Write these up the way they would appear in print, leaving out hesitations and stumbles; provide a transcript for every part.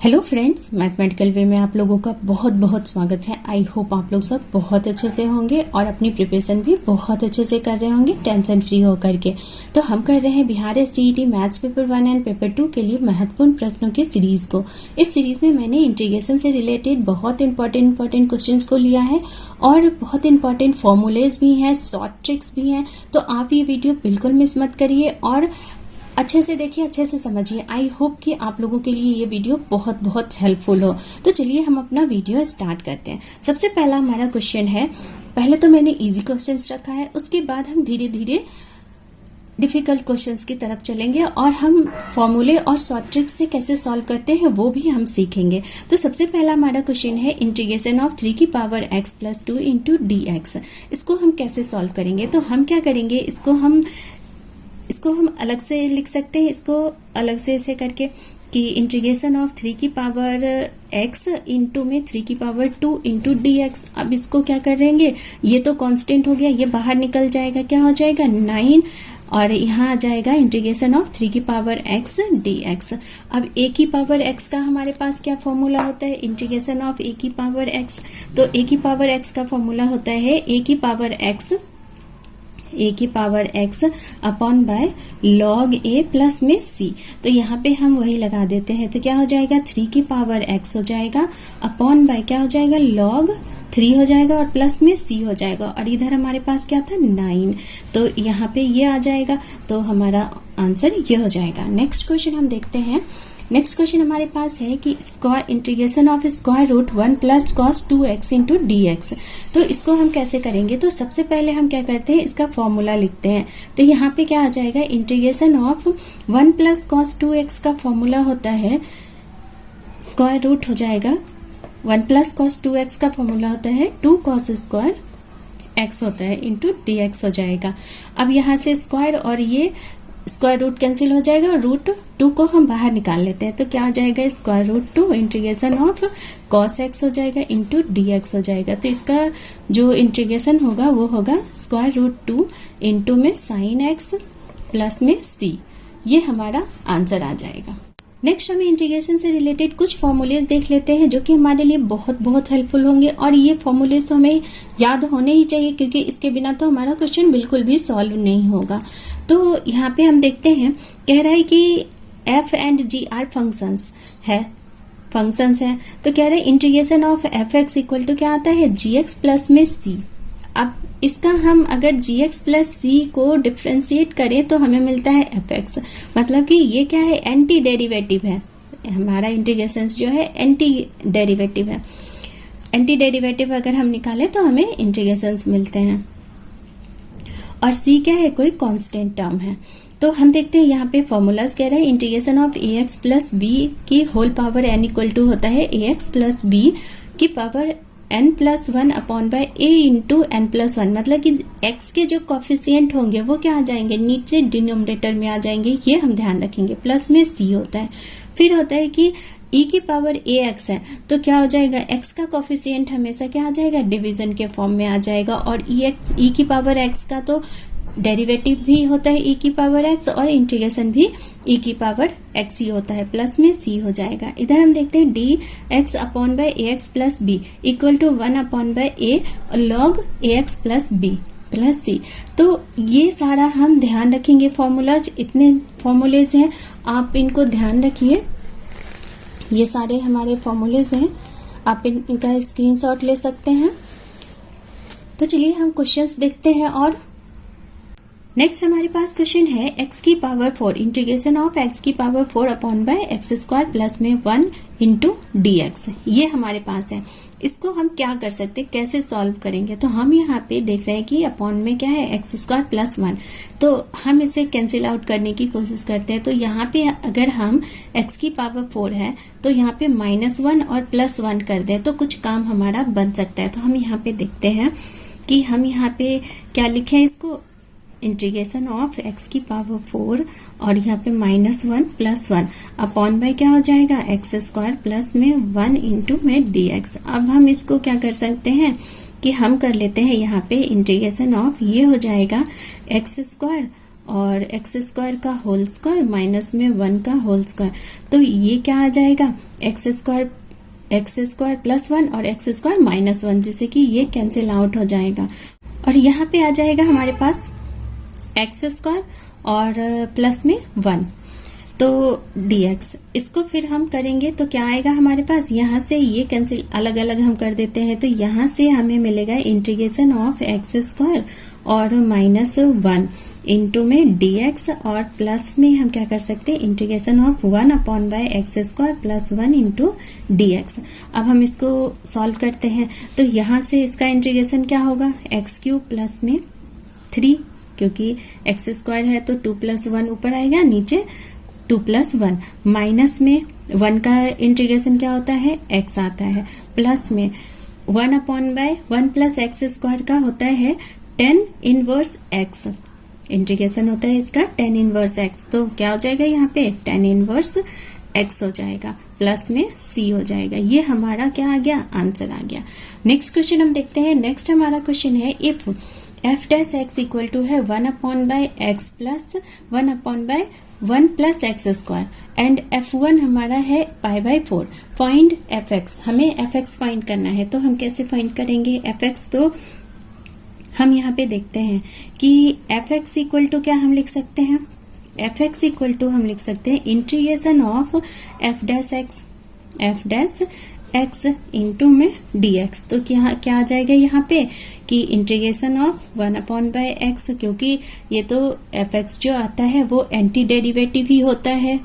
Hello friends, mathematical वे में आप लोगों का बहुत बहुत स्वागत है। आई होप आप लोग सब बहुत अच्छे से होंगे और अपनी प्रिपरेशन भी बहुत अच्छे से कर रहे होंगे, टेंशन फ्री होकर के। तो हम कर रहे हैं Bihar STET maths paper 1 and paper 2 के लिए महत्वपूर्ण प्रश्नों की सीरीज को। इस सीरीज में मैंने इंटीग्रेशन से रिलेटेड बहुत इंपॉर्टेंट क्वेश्चंस को लिया है और बहुत इंपॉर्टेंट फॉर्मूलेज भी हैं, शॉर्ट ट्रिक्स भी हैं। तो आप ये वीडियो बिल्कुल मिस मत करिए और अच्छे से देखिए, अच्छे से समझिए। आई होप कि आप लोगों के लिए ये वीडियो बहुत बहुत हेल्पफुल हो। तो चलिए हम अपना वीडियो स्टार्ट करते हैं। सबसे पहला हमारा क्वेश्चन है, पहले तो मैंने इजी क्वेश्चंस रखा है, उसके बाद हम धीरे धीरे डिफिकल्ट क्वेश्चंस की तरफ चलेंगे और हम फॉर्मूले और शॉर्ट ट्रिक्स से कैसे सॉल्व करते हैं वो भी हम सीखेंगे। तो सबसे पहला हमारा क्वेश्चन है इंटीग्रेशन ऑफ 3 की power x plus 2 into dx। इसको हम कैसे सॉल्व करेंगे? तो हम क्या करेंगे, इसको हम अलग से लिख सकते हैं। इसको अलग से ऐसे करके कि इंटीग्रेशन ऑफ 3 की पावर x इंटू में 3 की पावर 2 इंटू dx। अब इसको क्या करेंगे, ये तो कांस्टेंट हो गया, ये बाहर निकल जाएगा, क्या हो जाएगा 9, और यहाँ आ जाएगा इंटीग्रेशन ऑफ 3 की पावर x dx। अब a की पावर x का हमारे पास क्या फॉर्मूला होता है, इंटीग्रेशन ऑफ a की पावर x। तो a की पावर x का फॉर्मूला होता है a की power x upon bye log a plus में c। तो यहाँ पे हम वही लगा देते हैं, तो क्या हो जाएगा 3 की पावर x हो जाएगा अपॉन बाय क्या हो जाएगा log 3 हो जाएगा और प्लस में c हो जाएगा, और इधर हमारे पास क्या था 9, तो यहाँ पे ये आ जाएगा। तो हमारा आंसर ये हो जाएगा। नेक्स्ट क्वेश्चन हम देखते हैं। नेक्स्ट क्वेश्चन हमारे पास है कि square integration of square root 1 plus cos 2x into dx। तो इसको हम कैसे करेंगे? तो सबसे पहले हम क्या करते हैं, इसका फॉर्मूला लिखते हैं। तो यहाँ पे क्या आ जाएगा, integration of 1 plus cos 2x का फॉर्मूला होता है, स्क्वायर रूट हो जाएगा 1 प्लस कॉस 2x का फॉर्मूला होता है 2 कॉस स्क्वायर x होता है इंटू dx हो जाएगा। अब यहाँ से स्क्वायर और ये स्क्वायर रूट कैंसिल हो जाएगा, रूट 2 को हम बाहर निकाल लेते हैं। तो क्या आ जाएगा, square root 2 integration of cos x हो जाएगा इंटू dx हो जाएगा। तो इसका जो इंटीग्रेशन होगा वो होगा स्क्वायर रूट 2 इंटू में साइन x प्लस में c। ये हमारा आंसर आ जाएगा। नेक्स्ट हमें इंटीग्रेशन से रिलेटेड कुछ फॉर्मूलेज देख लेते हैं जो कि हमारे लिए बहुत बहुत हेल्पफुल होंगे, और ये फॉर्मूलेज तो हमें याद होने ही चाहिए क्योंकि इसके बिना तो हमारा क्वेश्चन बिल्कुल भी सॉल्व नहीं होगा। तो यहाँ पे हम देखते हैं, कह रहा है कि f and g are functions है। तो कह रहे हैं integration of fx equal to क्या आता है gx प्लस में c। अब इसका हम अगर gx प्लस c को डिफ्रेंशिएट करें तो हमें मिलता है fx, मतलब कि ये क्या है, एंटी डेरिवेटिव है। हमारा इंटीग्रेशन जो है एंटी डेरिवेटिव है। एंटी डेरिवेटिव अगर हम निकालें तो हमें इंटीग्रेशंस मिलते हैं, और c क्या है, कोई कांस्टेंट टर्म है। तो हम देखते हैं यहाँ पे फॉर्मूलाज कह रहे हैं integration of ax plus b की whole power n equal to होता है ax प्लस b की power n plus 1 upon by a into n plus 1। मतलब कि x के जो कॉफिशिएंट होंगे वो क्या आ जाएंगे, नीचे डिनोमिनेटर में आ जाएंगे, ये हम ध्यान रखेंगे। प्लस में c होता है। फिर होता है कि e की पावर ax है, तो क्या हो जाएगा, x का कॉफिशिएंट हमेशा क्या आ जाएगा, डिवीजन के फॉर्म में आ जाएगा, और e की पावर x का तो डेरिवेटिव भी होता है e की पावर x, और इंटीग्रेशन भी e की पावर x ही होता है, प्लस में c हो जाएगा। इधर हम देखते हैं dx upon by ax plus b equal to 1 upon by a log ax plus b plus c। तो ये सारा हम ध्यान रखेंगे, फॉर्मूलाज, इतने फॉर्मूलेज हैं, आप इनको ध्यान रखिए। ये सारे हमारे फॉर्मूलेज हैं, आप इनका स्क्रीनशॉट ले सकते हैं। तो चलिए हम क्वेश्चंस देखते हैं। और नेक्स्ट हमारे पास क्वेश्चन है x की पावर 4 इंटीग्रेशन ऑफ x की power 4 upon by x square plus में 1 इंटू dx। ये हमारे पास है। इसको हम क्या कर सकते हैं, कैसे सॉल्व करेंगे? तो हम यहाँ पे देख रहे हैं कि अपॉन में क्या है, एक्स स्क्वायर प्लस 1, तो हम इसे कैंसिल आउट करने की कोशिश करते हैं। तो यहाँ पे अगर हम x की पावर 4 है तो यहाँ पे -1 और +1 कर दें तो कुछ काम हमारा बन सकता है। तो हम यहाँ पे देखते हैं कि हम यहाँ पे क्या लिखें, इसको इंटीग्रेशन ऑफ x की पावर 4 और यहाँ पे -1 + 1 अपॉन बाय क्या हो जाएगा, एक्स स्क्वायर प्लस में 1 इंटू में dx। अब हम इसको क्या कर सकते हैं कि हम कर लेते हैं यहाँ पे इंटीग्रेशन ऑफ, ये हो जाएगा एक्स स्क्वायर और एक्स स्क्वायर का होल स्क्वायर माइनस में 1 का होल स्क्वायर। तो ये क्या आ जाएगा, एक्स स्क्वायर प्लस 1 और एक्स स्क्वायर माइनस 1, जिससे कि ये कैंसिल आउट हो जाएगा। और यहाँ पे आ जाएगा हमारे पास एक्स स्क्वायर और प्लस में 1, तो dx। इसको फिर हम करेंगे तो क्या आएगा हमारे पास, यहाँ से ये कैंसिल अलग अलग हम कर देते हैं, तो यहाँ से हमें मिलेगा इंटीग्रेशन ऑफ एक्स स्क्वायर और माइनस 1 इंटू में dx, और प्लस में हम क्या कर सकते हैं, integration of 1 upon by x square plus 1 into dx। अब हम इसको सॉल्व करते हैं, तो यहाँ से इसका इंटीग्रेशन क्या होगा, एक्स क्यूब प्लस में 3, क्योंकि एक्स स्क्वायर है तो 2 प्लस 1 ऊपर आएगा, नीचे 2 प्लस 1, माइनस में 1 का इंटीग्रेशन क्या होता है, x आता है, प्लस में 1 upon by 1 plus x square का होता है 10 इनवर्स x, इंटीग्रेशन होता है इसका 10 इनवर्स x, तो क्या हो जाएगा यहाँ पे 10 इनवर्स x हो जाएगा, प्लस में c हो जाएगा। ये हमारा क्या आ गया, आंसर आ गया। नेक्स्ट क्वेश्चन हम देखते हैं। नेक्स्ट हमारा क्वेश्चन है, if f dash x equal to है 1 upon by x plus 1 upon by 1 plus x square and f1 हमारा है पाई बाय 4, फाइंड fx। हमें fx फाइंड करना है, तो हम कैसे फाइंड करेंगे fx, तो हम यहाँ पे देखते हैं कि fx इक्वल टू क्या हम लिख सकते हैं, fx इक्वल टू हम लिख सकते हैं integration of f dash x into में dx। तो क्या आ जाएगा यहाँ पे कि integration of 1 upon by x, क्योंकि ये तो fx जो आता है वो एंटी डेरिवेटिव ही होता है,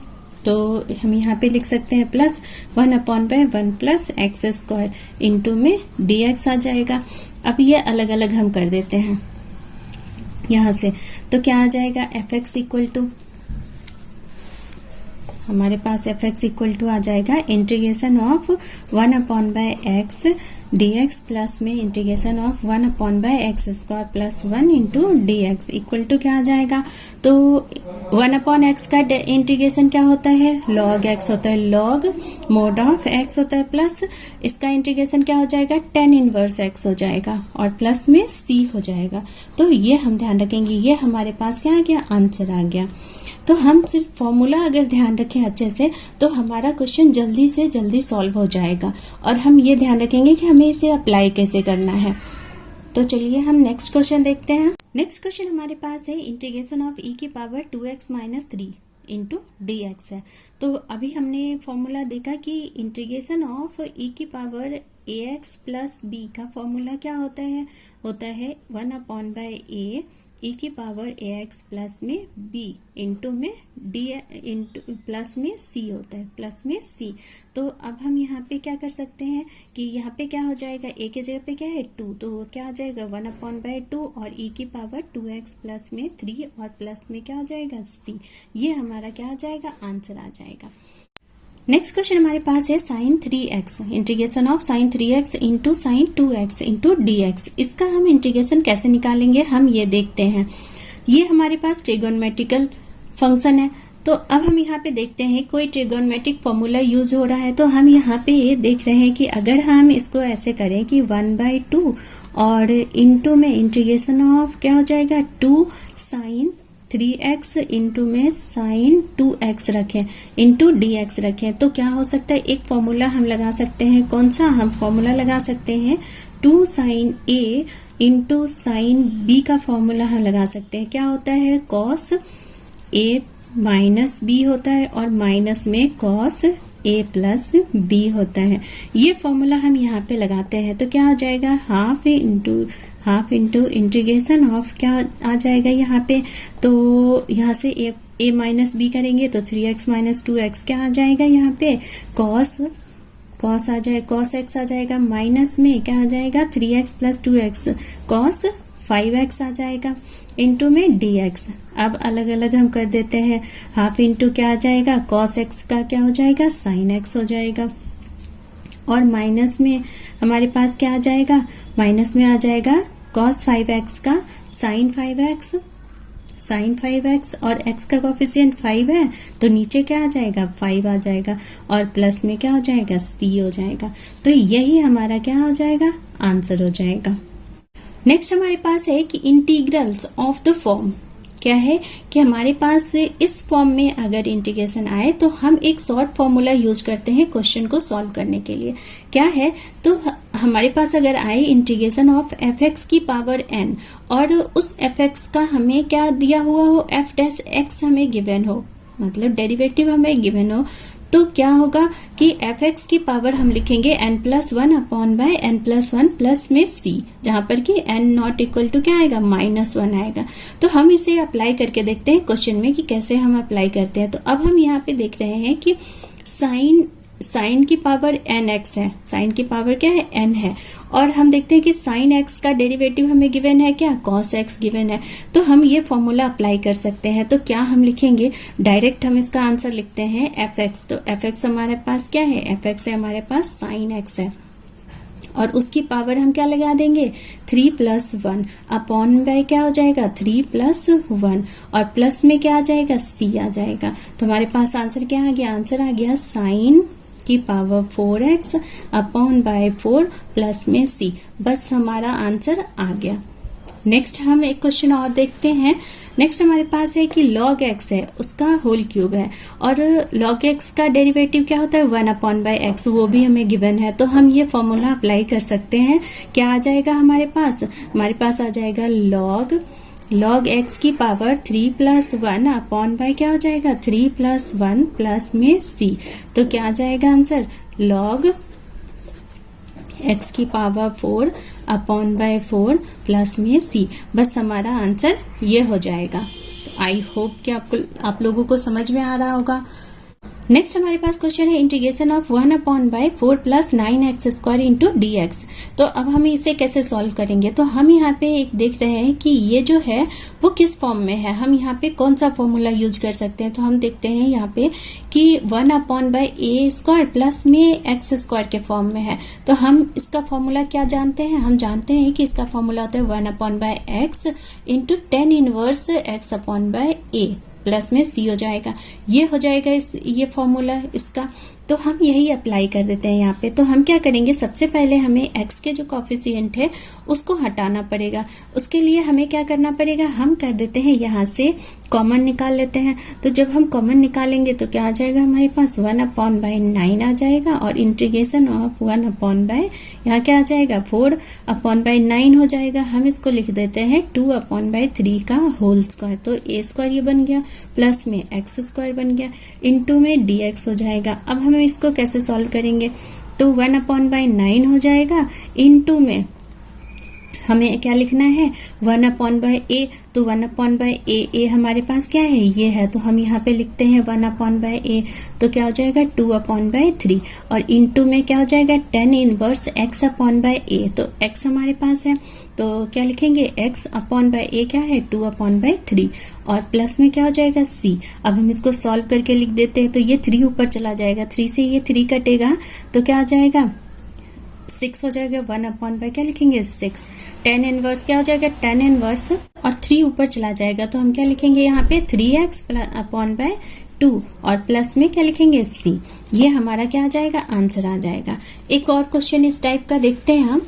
तो हम यहाँ पे लिख सकते हैं plus 1 upon by 1 plus x square into में dx आ जाएगा। अब ये अलग अलग हम कर देते हैं यहाँ से, तो क्या आ जाएगा, fx इक्वल टू हमारे पास fx इक्वल टू आ जाएगा integration of 1 upon by x dx plus में integration of 1 upon by x square plus 1 into dx equal to क्या आ जाएगा, तो 1 अपॉन एक्स का इंटीग्रेशन क्या होता है, log x होता है, log मोड ऑफ x होता है, प्लस इसका इंटीग्रेशन क्या हो जाएगा 10 इनवर्स x हो जाएगा, और प्लस में c हो जाएगा। तो ये हम ध्यान रखेंगे, ये हमारे पास क्या आ गया, आंसर आ गया। तो हम सिर्फ फॉर्मूला अगर ध्यान रखें अच्छे से, तो हमारा क्वेश्चन जल्दी से जल्दी सॉल्व हो जाएगा, और हम ये ध्यान रखेंगे कि हमें इसे अप्लाई कैसे करना है। तो चलिए हम नेक्स्ट क्वेश्चन देखते हैं। नेक्स्ट क्वेश्चन हमारे पास है इंटीग्रेशन ऑफ e की power 2x minus 3 into dx है। तो अभी हमने फॉर्मूला देखा कि इंटीग्रेशन ऑफ e की पावर ax प्लस b का फॉर्मूला क्या होता है 1 अपॉन बाय a e की पावर ax प्लस में b इंटू में d इंटू प्लस में c होता है, प्लस में c। तो अब हम यहाँ पे क्या कर सकते हैं कि यहाँ पे क्या हो जाएगा, a के जगह पे क्या है 2, तो वो क्या हो जाएगा 1 अपॉन बाय 2 और e की पावर 2x प्लस में 3 और प्लस में क्या हो जाएगा c। ये हमारा क्या आ जाएगा, आंसर आ जाएगा। नेक्स्ट क्वेश्चन हमारे पास है sine 3x, integration of sine 3x into sine 2x into dx। इसका हम इंटीग्रेशन कैसे निकालेंगे, हम ये देखते हैं। ये हमारे पास ट्रिगोनोमेट्रिकल फंक्शन है, तो अब हम यहाँ पे देखते हैं कोई ट्रिगोनोमेट्रिक फॉर्मूला यूज हो रहा है, तो हम यहाँ पे ये देख रहे हैं कि अगर हम इसको ऐसे करें कि 1/2 और इंटू में इंटीग्रेशन ऑफ क्या हो जाएगा 2 साइन 3x इंटू में साइन 2x रखें इंटू dx रखें, तो क्या हो सकता है, एक फॉर्मूला हम लगा सकते हैं। कौन सा हम फॉर्मूला लगा सकते हैं, 2 sine a into sine b का फॉर्मूला हम लगा सकते हैं। क्या होता है, cos a माइनस b होता है और माइनस में cos a प्लस b होता है। ये फॉर्मूला हम यहाँ पे लगाते हैं, तो क्या हो जाएगा, हाफ इंटू इंटीग्रेशन ऑफ क्या आ जाएगा यहाँ पे, तो यहाँ से a माइनस b करेंगे तो 3x माइनस 2x क्या आ जाएगा, यहाँ पे cos आ जाएगा, cos x आ जाएगा, माइनस में क्या आ जाएगा 3x plus 2x cos 5x आ जाएगा इंटू में dx। अब अलग अलग हम कर देते हैं, हाफ इंटू क्या आ जाएगा, cos x का क्या हो जाएगा sin x हो जाएगा, और माइनस में हमारे पास क्या आ जाएगा, माइनस में आ जाएगा cos 5x का sin 5x और x का कोफिशिएंट 5 है, तो नीचे क्या आ जाएगा 5 आ जाएगा, और प्लस में क्या हो जाएगा c हो जाएगा। तो यही हमारा क्या हो जाएगा, आंसर हो जाएगा। नेक्स्ट हमारे पास है कि इंटीग्रल्स ऑफ द फॉर्म, क्या है कि हमारे पास इस फॉर्म में अगर इंटीग्रेशन आए तो हम एक शॉर्ट फॉर्मूला यूज करते हैं क्वेश्चन को सॉल्व करने के लिए। क्या है, तो हमारे पास अगर आए इंटीग्रेशन ऑफ एफ एक्स की पावर एन और उस एफ एक्स का हमें क्या दिया हुआ हो, एफ डैश एक्स हमें गिवन हो, मतलब डेरिवेटिव हमें गिवन हो, तो क्या होगा कि एफ एक्स की पावर हम लिखेंगे n+1 upon bye n+1 plus में c, जहां पर कि n नॉट इक्वल टू क्या आएगा, -1 आएगा। तो हम इसे अप्लाई करके देखते हैं क्वेश्चन में कि कैसे हम अप्लाई करते हैं। तो अब हम यहाँ पे देख रहे हैं कि साइन की पावर nx है, साइन की पावर क्या है, n है, और हम देखते हैं कि साइन x का डेरिवेटिव हमें गिवन है क्या, cos x गिवन है। तो हम ये फॉर्मूला अप्लाई कर सकते हैं। तो क्या हम लिखेंगे, डायरेक्ट हम इसका आंसर लिखते हैं fx। तो fx हमारे पास क्या है, fx है हमारे पास साइन x है, और उसकी पावर हम क्या लगा देंगे, 3+1 अपॉन बाय क्या हो जाएगा, 3+1, और प्लस में क्या आ जाएगा, c आ जाएगा। तो हमारे पास आंसर क्या आ गया, आंसर आ गया साइन की power 4x upon bye 4 plus में c। बस हमारा आंसर आ गया। नेक्स्ट हम एक क्वेश्चन और देखते हैं। नेक्स्ट हमारे पास है कि log x है, उसका होल क्यूब है, और log x का डेरिवेटिव क्या होता है, 1 अपॉन बाय x, वो भी हमें गिवन है। तो हम ये फॉर्मूला अप्लाई कर सकते हैं। क्या आ जाएगा हमारे पास आ जाएगा log x की पावर 3+1 अपॉन बाय क्या हो जाएगा, 3+1 प्लस में c। तो क्या आ जाएगा आंसर, log x की पावर 4 अपॉन बाय 4 प्लस में c। बस हमारा आंसर ये हो जाएगा। आई होप कि आप लोगों को समझ में आ रहा होगा। नेक्स्ट हमारे पास क्वेश्चन है integration of 1 upon bye 4 plus 9x² into dx। तो अब हम इसे कैसे सॉल्व करेंगे, तो हम यहाँ पे एक देख रहे हैं कि ये जो है वो किस फॉर्म में है, हम यहाँ पे कौन सा फॉर्मूला यूज कर सकते हैं। तो हम देखते हैं यहाँ पे कि 1 अपॉन बाय a² प्लस में x² के फॉर्म में है। तो हम इसका फॉर्मूला क्या जानते हैं, हम जानते हैं कि इसका फॉर्मूला होता है 1 upon by x into 10 inverse x upon by a plus में c हो जाएगा। ये हो जाएगा ये फॉर्मूला इसका। तो हम यही अप्लाई कर देते हैं यहाँ पे। तो हम क्या करेंगे, सबसे पहले हमें x के जो कोफिशिएंट है उसको हटाना पड़ेगा। उसके लिए हमें क्या करना पड़ेगा, हम कर देते हैं यहाँ से कॉमन निकाल लेते हैं। तो जब हम कॉमन निकालेंगे तो क्या आ जाएगा हमारे पास, 1 अपॉन बाय 9 आ जाएगा, और इंटीग्रेशन ऑफ 1 अपॉन बाय यहाँ क्या आ जाएगा, 4 अपॉन बाय 9 हो जाएगा। हम इसको लिख देते हैं 2 अपॉन बाय 3 का होल स्क्वायर। तो a² ये बन गया, प्लस में x² बन गया, इंटू में dx हो जाएगा। अब हम इसको कैसे सॉल्व करेंगे, तो 1 अपॉन बाय 9 हो जाएगा, इंटू में हमें क्या लिखना है, 1 अपॉन बाय a। तो 1 अपॉन बाय a हमारे पास क्या है, ये है, तो हम यहाँ पे लिखते हैं 1 अपॉन बाय a। तो क्या हो जाएगा 2 अपॉन बाय 3, और इंटू में क्या हो जाएगा 10 inverse x upon by a। तो x हमारे पास है, तो क्या लिखेंगे, x अपॉन बाय a क्या है, 2 अपॉन बाय 3, और प्लस में क्या हो जाएगा c। अब हम इसको सॉल्व करके लिख देते हैं। तो ये 3 ऊपर चला जाएगा, 3 से ये 3 कटेगा, तो क्या आ जाएगा 6 हो जाएगा। 1 अपॉन बाय क्या लिखेंगे, 6। 10 इनवर्स क्या हो जाएगा, 10 इनवर्स, और 3 ऊपर चला जाएगा, तो हम क्या लिखेंगे यहाँ पे 3x अपॉन बाय 2, और प्लस में क्या लिखेंगे c। ये हमारा क्या आ जाएगा, आंसर आ जाएगा। एक और क्वेश्चन इस टाइप का देखते हैं हम।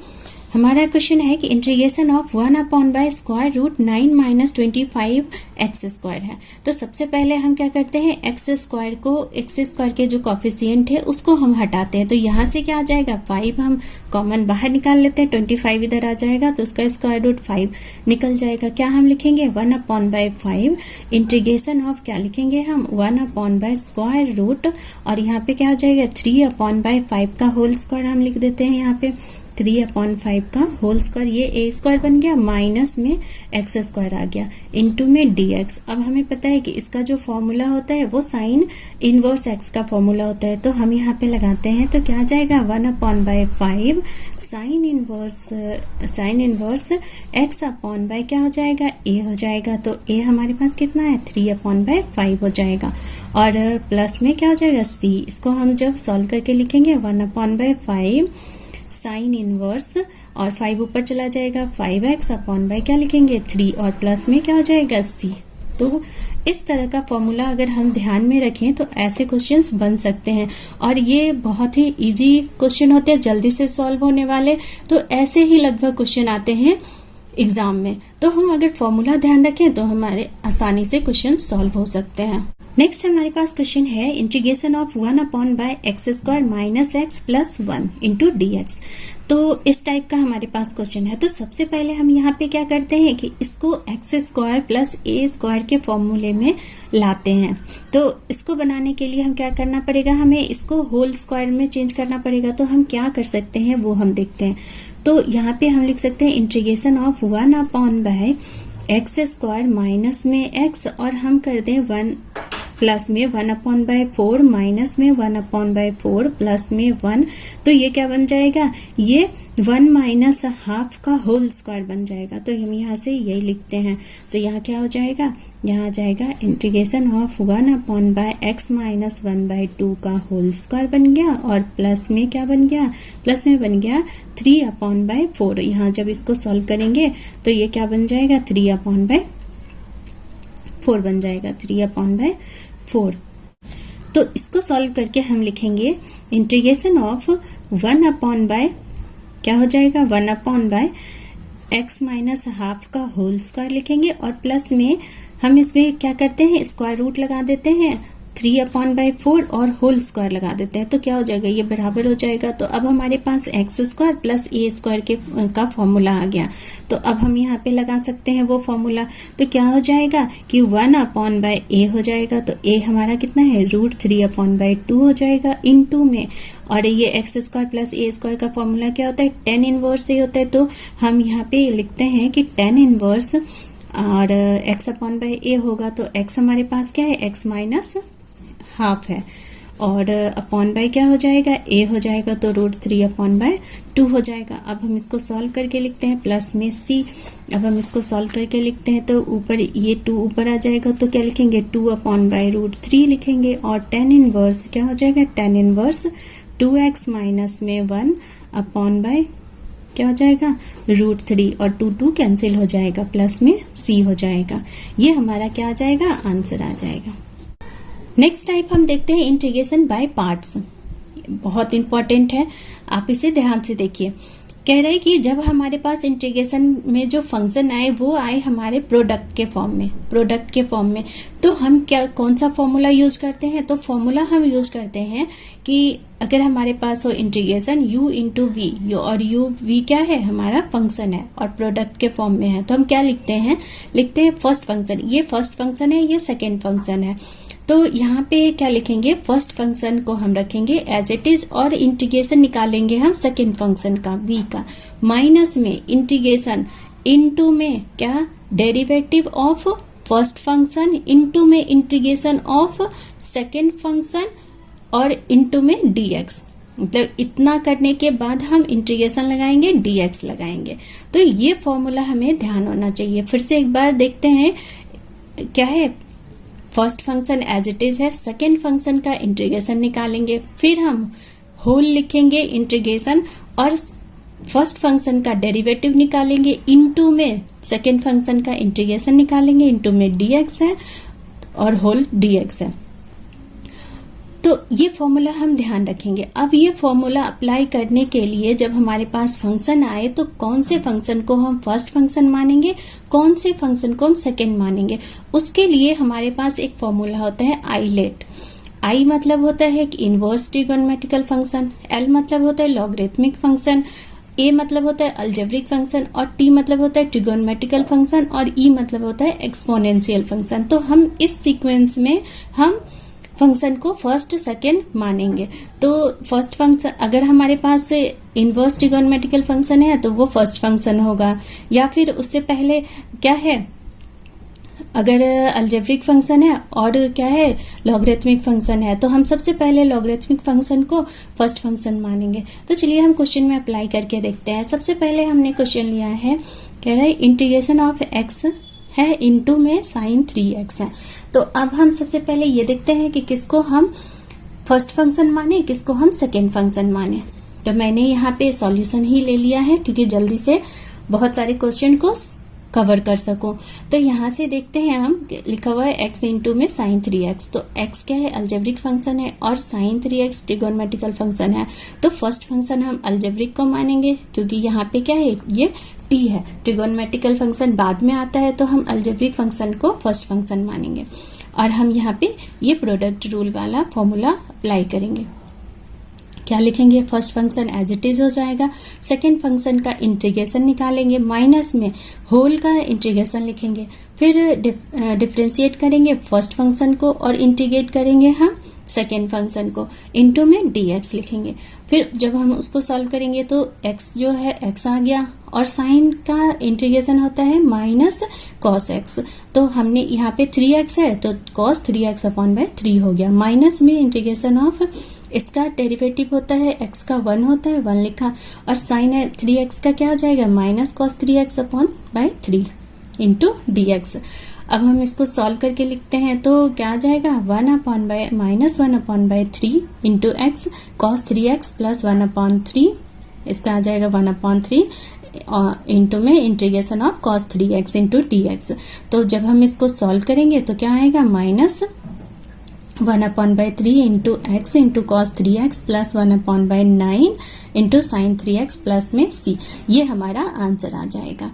हमारा क्वेश्चन है कि integration of 1 upon by square root 9 minus 25x² है। तो सबसे पहले हम क्या करते हैं, x² के जो कोफिशिएंट है उसको हम हटाते हैं। तो यहाँ से क्या आ जाएगा, 5 हम कॉमन बाहर निकाल लेते हैं, 25 इधर आ जाएगा, तो उसका स्क्वायर रूट 5 निकल जाएगा। क्या हम लिखेंगे, 1 अपॉन बाय 5 इंटीग्रेशन ऑफ क्या लिखेंगे हम, 1 अपॉन बाय स्क्वायर रूट, और यहाँ पे क्या हो जाएगा 3 अपॉन बाय 5 का होल स्क्वायर हम लिख देते हैं यहाँ पे, 3 अपॉन 5 का होल स्क्वायर, ये a² बन गया, माइनस में x² आ गया, इंटू में dx। अब हमें पता है कि इसका जो फॉर्मूला होता है वो साइन इनवर्स x का फॉर्मूला होता है। तो हम यहाँ पे लगाते हैं, तो क्या आ जाएगा 1 upon bye 5 sign inverse x upon bye क्या हो जाएगा, a हो जाएगा। तो a हमारे पास कितना है, 3 अपॉन बाय 5 हो जाएगा, और प्लस में क्या हो जाएगा c। इसको हम जब सॉल्व करके लिखेंगे 1 अपॉन बाय 5 साइन इनवर्स, और 5 ऊपर चला जाएगा, 5x अपॉन बाय क्या लिखेंगे 3, और प्लस में क्या हो जाएगा c। तो इस तरह का फॉर्मूला अगर हम ध्यान में रखें तो ऐसे क्वेश्चंस बन सकते हैं, और ये बहुत ही इजी क्वेश्चन होते हैं, जल्दी से सॉल्व होने वाले। तो ऐसे ही लगभग क्वेश्चन आते हैं एग्जाम में, तो हम अगर फॉर्मूला ध्यान रखें तो हमारे आसानी से क्वेश्चन सॉल्व हो सकते हैं। नेक्स्ट हमारे पास क्वेश्चन है integration of 1/x² minus x plus 1 into dx। तो इस टाइप का हमारे पास क्वेश्चन है। तो सबसे पहले हम यहाँ पे क्या करते हैं कि इसको x² प्लस a² के फॉर्मूले में लाते हैं। तो इसको बनाने के लिए हम क्या करना पड़ेगा, हमें इसको होल स्क्वायर में चेंज करना पड़ेगा। तो हम क्या कर सकते हैं वो हम देखते हैं। तो यहाँ पे हम लिख सकते हैं इंटीग्रेशन ऑफ 1/x² माइनस में x और हम कर दें 1 प्लस में 1/4 माइनस में 1/4 प्लस में 1। तो ये क्या बन जाएगा, ये 1 माइनस हाफ का होल स्क्वायर बन जाएगा। तो हम यहाँ से यही लिखते हैं। तो यहाँ क्या हो जाएगा, यहाँ आ जाएगा इंटीग्रेशन ऑफ 1/x माइनस 1/2 का होल स्क्वायर बन गया और प्लस में क्या बन गया, प्लस में बन गया 3/4। यहाँ जब इसको सॉल्व करेंगे तो ये क्या बन जाएगा, 3/4 बन जाएगा, 3/4। तो इसको सॉल्व करके हम लिखेंगे इंटीग्रेशन ऑफ 1/, क्या हो जाएगा 1/x माइनस हाफ का होल स्क्वायर लिखेंगे और प्लस में हम इसमें क्या करते हैं, स्क्वायर रूट लगा देते हैं 3/4 और होल स्क्वायर लगा देते हैं। तो क्या हो जाएगा, ये बराबर हो जाएगा। तो अब हमारे पास x² प्लस a² का फॉर्मूला आ गया। तो अब हम यहाँ पे लगा सकते हैं वो फॉर्मूला। तो क्या हो जाएगा कि 1/a हो जाएगा। तो a हमारा कितना है, √3/2 हो जाएगा इनटू में, और ये x² प्लस a² का फॉर्मूला क्या होता है, tan इनवर्स से होता है। तो हम यहाँ पे लिखते हैं कि tan इनवर्स और x/a होगा। तो x हमारे पास क्या है, x माइनस हाफ है और अपॉन बाय क्या हो जाएगा, a हो जाएगा। तो √3/2 हो जाएगा। अब हम इसको सॉल्व करके लिखते हैं प्लस में c। अब हम इसको सॉल्व करके लिखते हैं तो ऊपर ये 2 ऊपर आ जाएगा। तो क्या लिखेंगे, 2/√3 लिखेंगे और tan इनवर्स क्या हो जाएगा, tan इनवर्स 2x माइनस में 1 अपॉन बाय क्या हो जाएगा, √3 और 2 कैंसिल हो जाएगा, प्लस में c हो जाएगा। ये हमारा क्या आ जाएगा, आंसर आ जाएगा। नेक्स्ट टाइप हम देखते हैं इंटीग्रेशन बाय पार्ट्स। बहुत इंपॉर्टेंट है, आप इसे ध्यान से देखिए। कह रहे हैं कि जब हमारे पास इंटीग्रेशन में जो फंक्शन आए वो आए हमारे प्रोडक्ट के फॉर्म में, तो हम क्या कौन सा फॉर्मूला यूज करते हैं, तो फॉर्मूला हम यूज करते हैं कि अगर हमारे पास हो इंटीग्रेशन u इंटू वी, और v क्या है, हमारा फंक्शन है और प्रोडक्ट के फॉर्म में है, तो हम क्या लिखते हैं फर्स्ट फंक्शन। ये फर्स्ट फंक्शन है, ये सेकेंड फंक्शन है। तो यहाँ पे क्या लिखेंगे, फर्स्ट फंक्शन को हम रखेंगे एज इट इज और इंटीग्रेशन निकालेंगे हम सेकेंड फंक्शन का v का, माइनस में इंटीग्रेशन, इनटू में क्या derivative of first function, into में इंटीग्रेशन ऑफ सेकेंड फंक्शन और इनटू में dx। मतलब इतना करने के बाद हम इंटीग्रेशन लगाएंगे, dx लगाएंगे। तो ये फॉर्मूला हमें ध्यान होना चाहिए। फिर से एक बार देखते हैं, क्या है, first function as it is है, सेकेंड फंक्शन का इंटीग्रेशन निकालेंगे, फिर हम होल लिखेंगे इंटीग्रेशन और फर्स्ट फंक्शन का डेरिवेटिव निकालेंगे, इनटू में सेकेंड फंक्शन का इंटीग्रेशन निकालेंगे, इनटू में dx है और होल dx है। तो ये फॉर्मूला हम ध्यान रखेंगे। अब ये फॉर्मूला अप्लाई करने के लिए जब हमारे पास फंक्शन आए तो कौन से फंक्शन को हम फर्स्ट फंक्शन मानेंगे, कौन से फंक्शन को हम सेकेंड मानेंगे, उसके लिए हमारे पास एक फॉर्मूला होता है आईलेट। आई मतलब होता है कि इनवर्स ट्रिगोनोमेट्रिकल फंक्शन, एल मतलब होता है लॉगरिथमिक फंक्शन, ए मतलब होता है अलजेब्रिक फंक्शन और टी मतलब होता है ट्रिगोनोमेट्रिकल फंक्शन और ई मतलब होता है एक्सपोनेंशियल फंक्शन। तो हम इस सीक्वेंस में हम फंक्शन को फर्स्ट सेकेंड मानेंगे। तो फर्स्ट फंक्शन अगर हमारे पास इनवर्स ट्रिगोनोमेट्रिकल फंक्शन है तो वो फर्स्ट फंक्शन होगा, या फिर उससे पहले क्या है, अगर अलजेब्रिक फंक्शन है और क्या है लॉगरिथमिक फंक्शन है तो हम सबसे पहले लॉगरिथमिक फंक्शन को फर्स्ट फंक्शन मानेंगे। तो चलिए हम क्वेश्चन में अप्लाई करके देखते हैं। सबसे पहले हमने क्वेश्चन लिया है, कह रहा है इंटीग्रेशन ऑफ x है इनटू में sin 3x है। तो अब हम सबसे पहले ये देखते हैं कि किसको हम फर्स्ट फंक्शन माने, किसको हम सेकेंड फंक्शन माने। तो मैंने यहाँ पे सॉल्यूशन ही ले लिया है क्योंकि जल्दी से बहुत सारे क्वेश्चन को कवर कर सकूं। तो यहाँ से देखते हैं हम, लिखा हुआ है x इंटू में sin 3x, तो x क्या है, अलजेब्रिक फंक्शन है और sin 3x ट्रिगोनोमेट्रिकल फंक्शन है। तो फर्स्ट फंक्शन हम अलजेब्रिक को मानेंगे क्योंकि यहाँ पे क्या है, ये t है, ट्रिगोनोमेट्रिकल फंक्शन बाद में आता है, तो हम अलजेब्रिक फंक्शन को फर्स्ट फंक्शन मानेंगे। और हम यहाँ पे ये प्रोडक्ट रूल वाला फॉर्मूला अप्लाई करेंगे। क्या लिखेंगे, first function as it is हो जाएगा, सेकेंड फंक्शन का इंटीग्रेशन निकालेंगे, माइनस में होल का इंटीग्रेशन लिखेंगे, फिर डिफरेंशिएट करेंगे फर्स्ट फंक्शन को और इंटीग्रेट करेंगे हम सेकेंड फंक्शन को, इनटू में dx लिखेंगे। फिर जब हम उसको सॉल्व करेंगे तो x जो है x आ गया और साइन का इंटीग्रेशन होता है माइनस cos x, तो हमने यहाँ पे 3x है तो cos 3x अपॉन बाय 3 हो गया, माइनस में इंटीग्रेशन ऑफ इसका डेरिवेटिव होता है x का 1 होता है 1 लिखा, और साइन है 3x का क्या हो जाएगा minus cos 3x upon bye 3 into dx। अब हम इसको सॉल्व करके लिखते हैं तो क्या आ जाएगा, 1 upon bye minus 1 upon bye 3 into x cos 3x plus 1 upon 3, इसका आ जाएगा 1 अपॉन 3 इंटू में integration of cos 3x into dx। तो जब हम इसको सॉल्व करेंगे तो क्या आएगा, minus 1 upon bye 3 into x into cos 3x plus 1 upon bye 9 into sine 3x plus में c, ये हमारा आंसर आ जाएगा।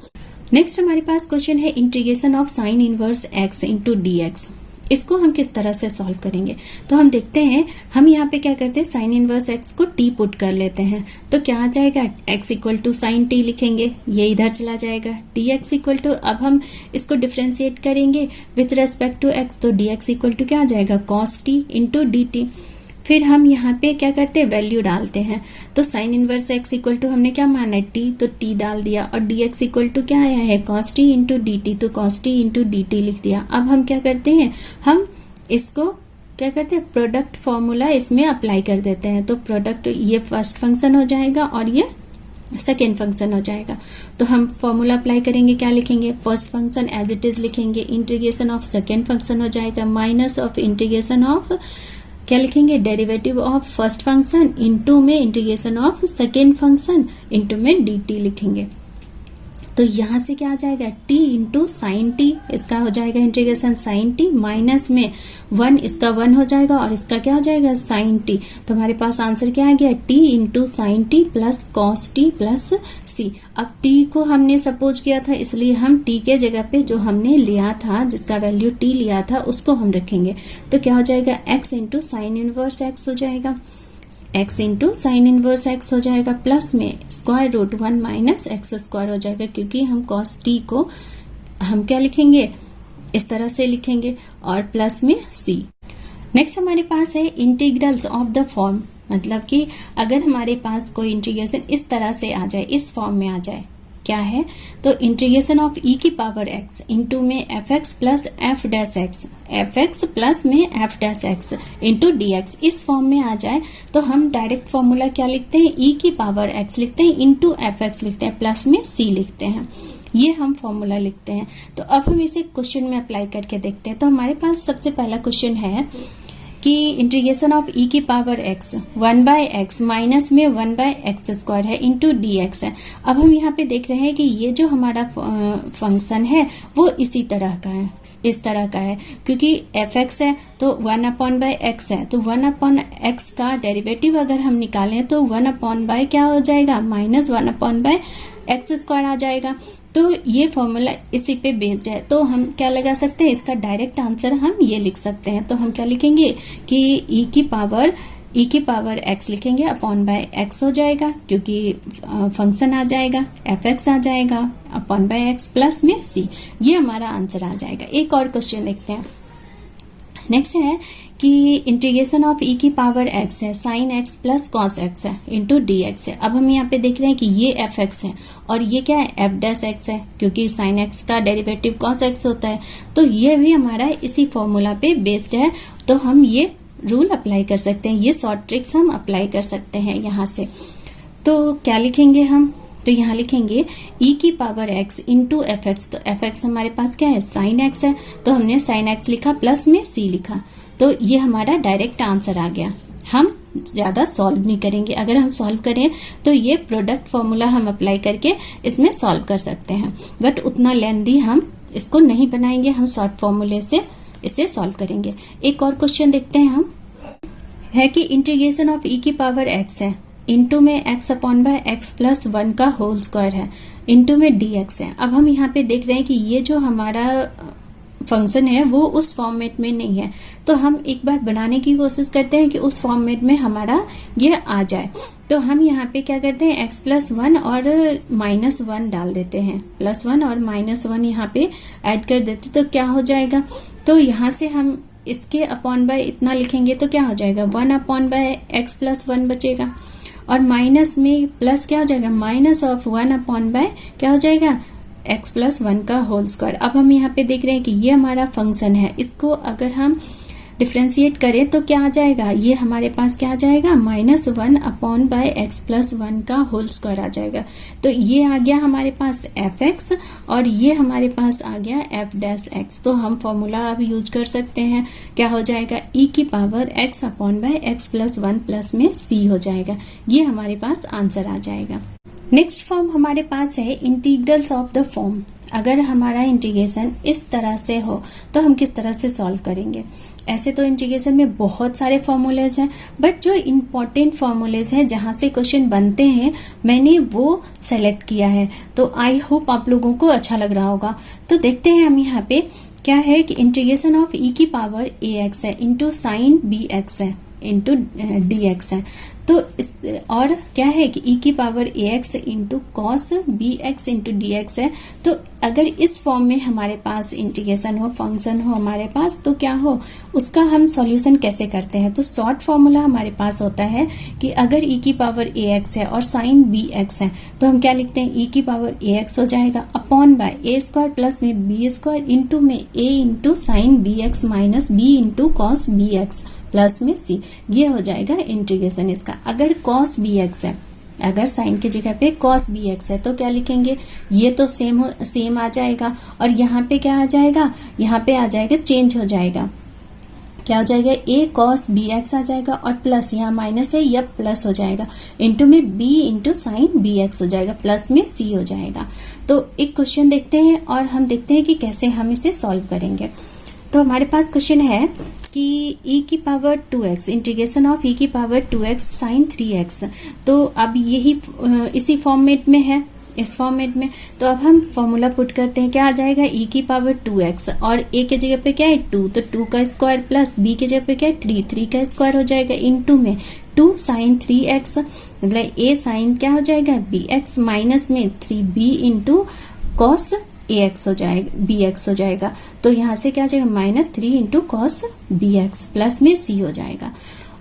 नेक्स्ट हमारे पास क्वेश्चन है integration of sign inverse x into dx। इसको हम किस तरह से सॉल्व करेंगे, तो हम देखते हैं, हम यहाँ पे क्या करते हैं, साइन इनवर्स x को t पुट कर लेते हैं, तो क्या आ जाएगा, x equal to sine t लिखेंगे, ये इधर चला जाएगा, dx इक्वल टू, अब हम इसको डिफ्रेंशिएट करेंगे विथ रेस्पेक्ट टू x, तो dx इक्वल टू क्या आ जाएगा, cos t इंटू dt। फिर हम यहाँ पे क्या करते हैं, वैल्यू डालते हैं, तो sine inverse x equal to हमने क्या माना है, t, तो t डाल दिया, और dx इक्वल टू क्या आया है, cos t इंटू dt, तो cos t इंटू dt लिख दिया। अब हम क्या करते हैं, हम इसको क्या करते हैं, प्रोडक्ट फॉर्मूला इसमें अप्लाई कर देते हैं, तो प्रोडक्ट ये फर्स्ट फंक्शन हो जाएगा और ये सेकेंड फंक्शन हो जाएगा। तो हम फॉर्मूला अप्लाई करेंगे, क्या लिखेंगे, first function as it is लिखेंगे, इंटीग्रेशन ऑफ सेकेंड फंक्शन हो जाएगा, माइनस ऑफ इंटीग्रेशन ऑफ क्या लिखेंगे, derivative of first function into में integration of second function into में dt लिखेंगे। तो यहाँ से क्या आ जाएगा, t इंटू साइन टी, इसका हो जाएगा इंटीग्रेशन साइन टी, माइनस में 1, इसका 1 हो जाएगा और इसका क्या हो जाएगा, साइन टी। तो हमारे पास आंसर क्या आ गया, t into sine T plus cos T plus c। अब t को हमने सपोज किया था, इसलिए हम t के जगह पे जो हमने लिया था, जिसका वैल्यू t लिया था, उसको हम रखेंगे, तो क्या हो जाएगा, x into sine inverse x हो जाएगा, x into sine inverse x हो जाएगा, प्लस में square root 1 minus x square हो जाएगा, क्योंकि हम cos t को हम क्या लिखेंगे, इस तरह से लिखेंगे, और प्लस में c। नेक्स्ट हमारे पास है इंटीग्रल्स ऑफ द फॉर्म, मतलब कि अगर हमारे पास कोई इंटीग्रेशन इस तरह से आ जाए, इस फॉर्म में आ जाए, क्या है, तो इंटीग्रेशन ऑफ e की पावर x इंटू में fx plus f dash x, fx plus में f dash x into dx, इस फॉर्म में आ जाए तो हम डायरेक्ट फॉर्मूला क्या लिखते हैं, e की पावर x लिखते हैं इंटू fx लिखते हैं, प्लस में c लिखते हैं, ये हम फॉर्मूला लिखते हैं। तो अब हम इसे क्वेश्चन में अप्लाई करके देखते हैं। तो हमारे पास सबसे पहला क्वेश्चन है कि इंटीग्रेशन ऑफ e की power x 1 by x minus में 1 बाय एक्स स्क्वायर है इंटू dx है। अब हम यहाँ पे देख रहे हैं कि ये जो हमारा फंक्शन है वो इसी तरह का है, इस तरह का है, क्योंकि fx है तो 1 अपॉन बाय एक्स है, तो 1 अपॉन एक्स का डेरिवेटिव अगर हम निकालें तो 1 अपॉन बाय क्या हो जाएगा, minus 1 upon by x square आ जाएगा। तो ये फॉर्मूला इसी पे बेस्ड है, तो हम क्या लगा सकते हैं, इसका डायरेक्ट आंसर हम ये लिख सकते हैं। तो हम क्या लिखेंगे कि e की पावर x लिखेंगे, अपॉन बाय x हो जाएगा, क्योंकि फंक्शन आ जाएगा, fx आ जाएगा, अपॉन बाय x प्लस में c, ये हमारा आंसर आ जाएगा। एक और क्वेश्चन देखते हैं। नेक्स्ट है कि इंटीग्रेशन ऑफ e की पावर x है, sine x plus cos x है इंटू dx है। अब हम यहाँ पे देख रहे हैं कि ये fx है और ये क्या है, f डैश x है, क्योंकि साइन x का डेरिवेटिव cos x होता है, तो ये भी हमारा इसी फॉर्मूला पे बेस्ड है। तो हम ये रूल अप्लाई कर सकते हैं, ये शॉर्ट ट्रिक्स हम अप्लाई कर सकते हैं यहाँ से। तो क्या लिखेंगे हम, तो यहाँ लिखेंगे e की power x into F x, तो एफ एक्स हमारे पास क्या है, साइन x है, तो हमने साइन x लिखा प्लस में c लिखा, तो ये हमारा डायरेक्ट आंसर आ गया। हम ज्यादा सॉल्व नहीं करेंगे। अगर हम सॉल्व करें तो ये प्रोडक्ट फॉर्मूला हम अप्लाई करके इसमें सॉल्व कर सकते हैं, बट उतना लेंथी हम इसको नहीं बनाएंगे, हम शॉर्ट फॉर्मूले से इसे सॉल्व करेंगे। एक और क्वेश्चन देखते हैं हम, है कि इंटीग्रेशन ऑफ e की पावर x है, इनटू में x upon by x plus 1 का होल स्क्वायर है, इनटू में dx है। अब हम यहाँ पे देख रहे हैं कि ये जो हमारा फंक्शन है वो उस फॉर्मेट में नहीं है, तो हम एक बार बनाने की कोशिश करते हैं कि उस फॉर्मेट में हमारा ये आ जाए। तो हम यहाँ पे क्या करते हैं, x प्लस 1 और माइनस 1 डाल देते हैं, प्लस 1 और माइनस 1 यहाँ पे ऐड कर देते, तो क्या हो जाएगा, तो यहाँ से हम इसके अपॉन बाय इतना लिखेंगे तो क्या हो जाएगा, 1 अपॉन बाय x प्लस 1 बचेगा, और माइनस में प्लस क्या हो जाएगा, माइनस ऑफ 1 अपॉन बाय क्या हो जाएगा, x प्लस 1 का होल स्क्वायर। अब हम यहाँ पे देख रहे हैं कि ये हमारा फंक्शन है, इसको अगर हम डिफ्रेंशिएट करें तो क्या आ जाएगा, ये हमारे पास क्या आ जाएगा, minus 1 upon by x plus 1 का होल स्क्वायर आ जाएगा। तो ये आ गया हमारे पास fx और ये हमारे पास आ गया f डैश x। तो हम फॉर्मूला अब यूज कर सकते हैं, क्या हो जाएगा, e की power x upon by x plus 1 plus में c हो जाएगा। ये हमारे पास आंसर आ जाएगा। नेक्स्ट फॉर्म हमारे पास है इंटीग्रल्स ऑफ द फॉर्म। अगर हमारा इंटीग्रेशन इस तरह से हो तो हम किस तरह से सॉल्व करेंगे। ऐसे तो इंटीग्रेशन में बहुत सारे फॉर्मूलेज हैं, बट जो इम्पोर्टेंट फॉर्मूलेज हैं जहां से क्वेश्चन बनते हैं मैंने वो सेलेक्ट किया है, तो आई होप आप लोगों को अच्छा लग रहा होगा। तो देखते हैं हम यहाँ पे क्या है कि इंटीग्रेशन ऑफ e की पावर ax है इंटू साइन bx है इंटू dx है। तो और क्या है कि e की power ax into cos bx into dx है। तो अगर इस फॉर्म में हमारे पास इंटीग्रेशन हो, फंक्शन हो हमारे पास, तो क्या हो, उसका हम सॉल्यूशन कैसे करते हैं। तो शॉर्ट फॉर्मूला हमारे पास होता है कि अगर e की पावर ax है और साइन bx है तो हम क्या लिखते हैं, e की पावर ax हो जाएगा upon by a square plus में b स्क्वायर इंटू में a into sign bx minus b into cos bx plus में c। ये हो जाएगा इंटीग्रेशन इसका। अगर cos bx है, अगर साइन की जगह पे cos bx है तो क्या लिखेंगे, ये तो सेम आ जाएगा, और यहाँ पे क्या आ जाएगा, यहाँ पे आ जाएगा चेंज हो जाएगा, क्या हो जाएगा, a cos bx आ जाएगा और प्लस यहाँ माइनस है यह प्लस हो जाएगा, इंटू में b इंटू साइन bx हो जाएगा, प्लस में c हो जाएगा। तो एक क्वेश्चन देखते हैं और हम देखते हैं कि कैसे हम इसे सॉल्व करेंगे। तो हमारे पास क्वेश्चन है कि e की power 2x, integration of e की पावर 2x साइन 3x। तो अब यही इसी फॉर्मेट में है, इस फॉर्मेट में। तो अब हम फॉर्मूला पुट करते हैं, क्या आ जाएगा, e की पावर 2x और a के जगह पे क्या है 2, तो 2 का स्क्वायर प्लस b के जगह पे क्या है 3 का स्क्वायर हो जाएगा, इंटू में 2 साइन 3x, मतलब a साइन क्या हो जाएगा bx माइनस में 3b इंटू कॉस ax हो जाएगा, bx हो जाएगा। तो यहाँ से क्या आ जाएगा, minus 3 into cos bx plus में c हो जाएगा।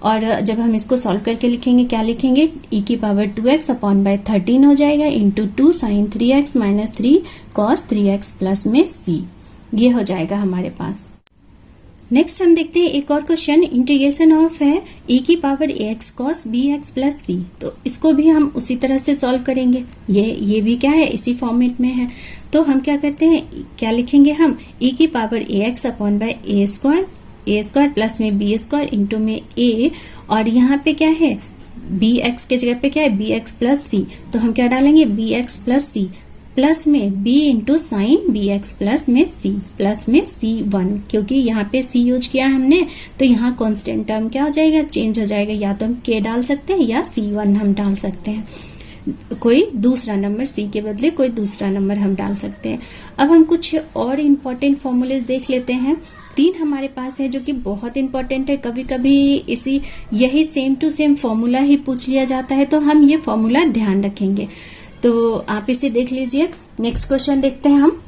और जब हम इसको सॉल्व करके लिखेंगे, क्या लिखेंगे, e की पावर 2x अपॉन बाय 13 हो जाएगा into 2 sine 3x minus 3 cos 3x plus में c। ये हो जाएगा हमारे पास। नेक्स्ट हम देखते हैं एक और क्वेश्चन, इंटीग्रेशन ऑफ है e की power ax cos bx plus c। तो इसको भी हम उसी तरह से सॉल्व करेंगे, ये भी क्या है, इसी फॉर्मेट में है। तो हम क्या करते हैं, क्या लिखेंगे हम, e की power ax upon by a square plus में b स्क्वायर इंटू में a, और यहाँ पे क्या है bx के जगह पे क्या है bx प्लस c, तो हम क्या डालेंगे bx प्लस c प्लस में b into sine bx plus में c प्लस में c1, क्योंकि यहाँ पे c यूज किया हमने तो यहाँ कांस्टेंट टर्म क्या हो जाएगा, चेंज हो जाएगा, या तो हम k डाल सकते हैं या c1 हम डाल सकते हैं, कोई दूसरा नंबर c के बदले कोई दूसरा नंबर हम डाल सकते हैं। अब हम कुछ और इम्पोर्टेंट फॉर्मूले देख लेते हैं। 3 हमारे पास है जो कि बहुत इंपॉर्टेंट है, कभी कभी यही सेम टू सेम फॉर्मूला ही पूछ लिया जाता है, तो हम ये फॉर्मूला ध्यान रखेंगे। तो आप इसे देख लीजिए। नेक्स्ट क्वेश्चन देखते हैं हम।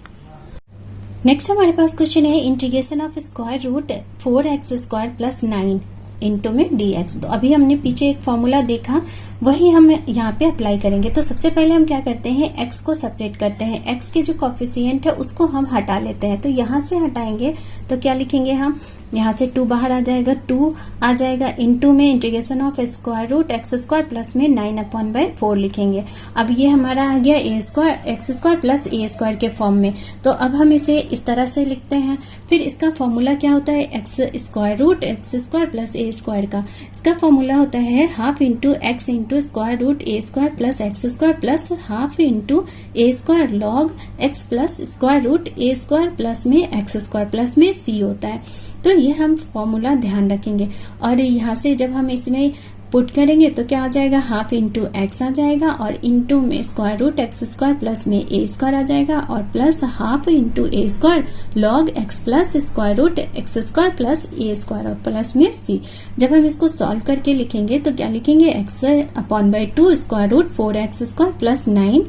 नेक्स्ट हमारे पास क्वेश्चन है integration of square root 4x square plus 9 into में dx। तो अभी हमने पीछे एक फॉर्मूला देखा, वही हम यहाँ पे अप्लाई करेंगे। तो सबसे पहले हम क्या करते हैं, x को सेपरेट करते हैं, x के जो कोफिशिएंट है उसको हम हटा लेते हैं। तो यहाँ से हटाएंगे तो क्या लिखेंगे हम, यहाँ से 2 बाहर आ जाएगा, 2 आ जाएगा, इनटू में integration of square root x square plus में 9/4 लिखेंगे। अब ये हमारा आ गया a square x square plus a square के फॉर्म में। तो अब हम इसे इस तरह से लिखते हैं। फिर इसका फॉर्मूला क्या होता है, x square root x square plus a square का। इसका फॉर्मूला होता है half into x into square root a square plus x square plus half into a square log x plus square root a square plus में x square plus में c होता है। तो ये हम फॉर्मूला ध्यान रखेंगे। और यहाँ से जब हम इसमें पुट करेंगे तो क्या आ जाएगा, हाफ इंटू एक्स आ जाएगा और इंटू में square root x square plus में ए स्क्वायर आ जाएगा और plus half into a square log x plus square root x square plus a square और प्लस में सी। जब हम इसको सॉल्व करके लिखेंगे तो क्या लिखेंगे, x upon by 2 square root 4x square plus 9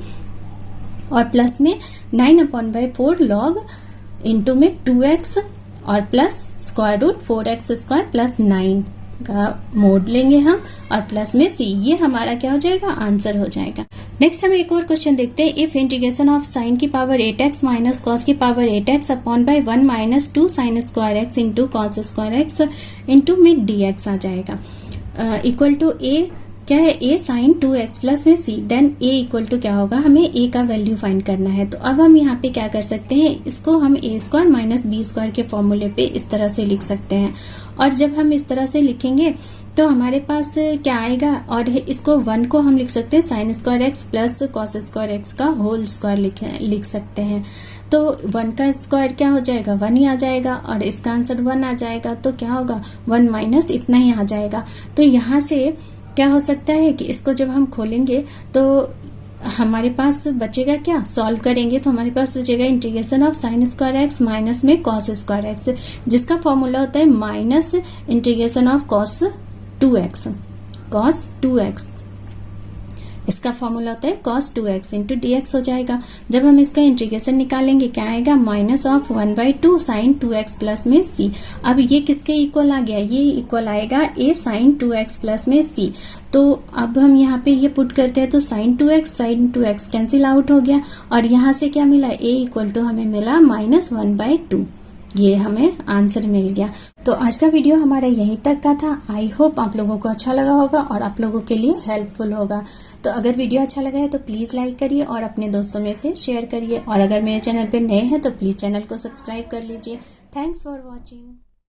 और प्लस में 9/4 लॉग इंटू में 2x और plus square root 4x square plus 9 का मोड लेंगे हम और प्लस में सी। ये हमारा क्या हो जाएगा, आंसर हो जाएगा। नेक्स्ट हम एक और क्वेश्चन देखते हैं। इफ इंटीग्रेशन ऑफ साइन की पावर 8x माइनस कॉस की power 8x upon by 1 minus 2 sine square x into cos square x into में dx आ जाएगा इक्वल टू ए क्या है, a साइन 2x प्लस में c। Then a equal to क्या होगा, हमें a का वैल्यू फाइंड करना है। तो अब हम यहाँ पे क्या कर सकते हैं, इसको हम a square minus b square के फॉर्मूले पे इस तरह से लिख सकते हैं। और जब हम इस तरह से लिखेंगे तो हमारे पास क्या आएगा, और इसको 1 को हम लिख सकते हैं sign square x plus cos square x का होल स्क्वायर लिख सकते हैं। तो 1 का स्क्वायर क्या हो जाएगा, 1 ही आ जाएगा और इसका आंसर 1 आ जाएगा। तो क्या होगा, 1 माइनस इतना ही आ जाएगा। तो यहाँ से क्या हो सकता है कि इसको जब हम खोलेंगे तो हमारे पास बचेगा क्या, सॉल्व करेंगे तो हमारे पास बचेगा integration of sign square x minus में कॉस स्क्वायर एक्स, जिसका फॉर्मूला होता है minus integration of cos 2x। इसका फॉर्मूला होता है cos 2x इंटू dx हो जाएगा। जब हम इसका इंटीग्रेशन निकालेंगे क्या आएगा, minus of 1/2 sine 2x plus में c। अब ये किसके इक्वल आ गया, ये इक्वल आएगा a साइन 2x प्लस में c। तो अब हम यहाँ पे ये पुट करते हैं तो साइन 2x कैंसिल आउट हो गया और यहाँ से क्या मिला, a इक्वल टू हमें मिला माइनस 1/2। ये हमें आंसर मिल गया। तो आज का वीडियो हमारा यहीं तक का था। आई होप आप लोगों को अच्छा लगा होगा और आप लोगों के लिए हेल्पफुल होगा। तो अगर वीडियो अच्छा लगा है तो प्लीज लाइक करिए और अपने दोस्तों में से शेयर करिए। और अगर मेरे चैनल पे नए हैं तो प्लीज चैनल को सब्सक्राइब कर लीजिए। Thanks for watching.